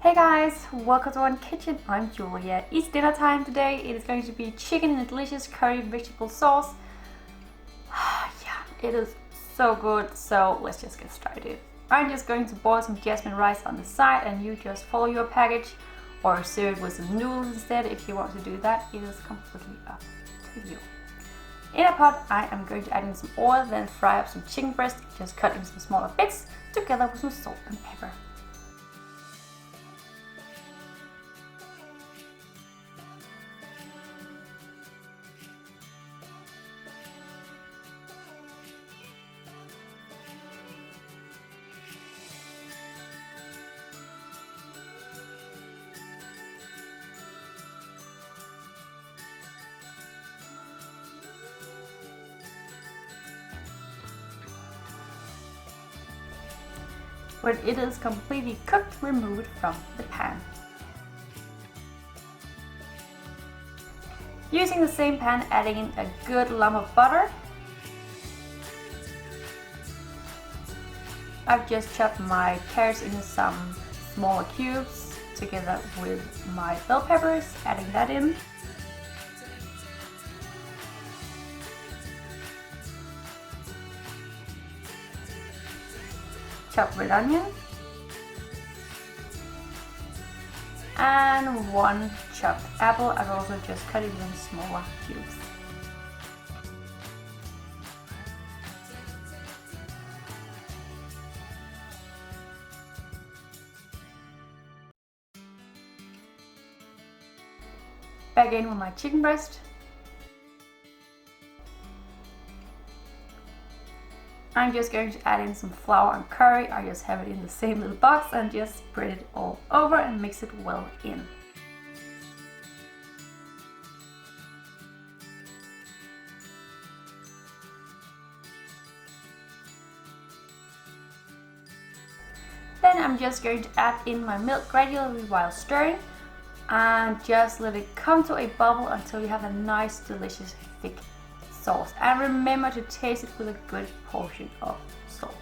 Hey guys, welcome to one kitchen. I'm Julia. It's dinner time today. It is going to be chicken in a delicious curry vegetable sauce. Yeah, it is so good. So let's just get started. I'm just going to boil some jasmine rice on the side, and you just follow your package or serve it with some noodles instead if you want to do that. It is completely up to you. In a pot, I am going to add in some oil, then fry up some chicken breast, just cut in some smaller bits, together with some salt and pepper. When it is completely cooked, remove it from the pan. Using the same pan, adding in a good lump of butter. I've just chopped my carrots into some smaller cubes together with my bell peppers, adding that in. Chopped red onion and one chopped apple. I've also just cut it in smaller cubes. Back in with my chicken breast. I'm just going to add in some flour and curry. I just have it in the same little box and just spread it all over and mix it well in. Then I'm just going to add in my milk gradually while stirring and just let it come to a bubble until you have a nice, delicious, thick sauce. And remember to taste it with a good portion of salt.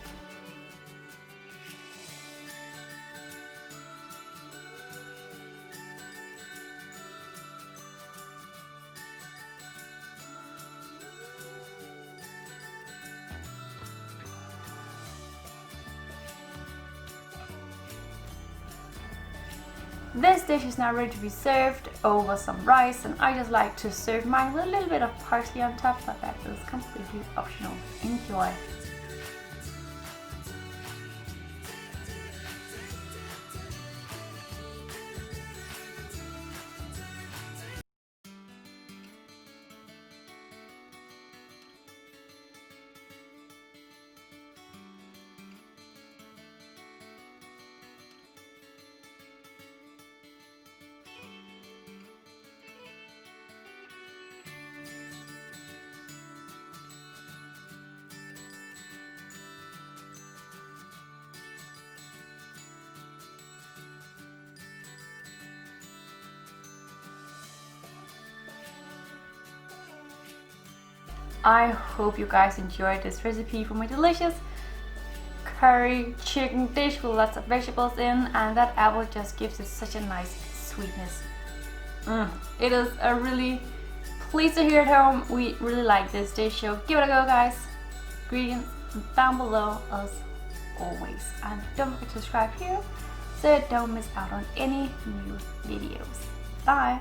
This dish is now ready to be served over some rice, and I just like to serve mine with a little bit of parsley on top, but that is completely optional. Enjoy! I hope you guys enjoyed this recipe for my delicious curry chicken dish with lots of vegetables in, and that apple just gives it such a nice sweetness. It is a really pleasing here at home. We really like this dish, so give it a go guys. Ingredients down below as always, and don't forget to subscribe here so don't miss out on any new videos. Bye!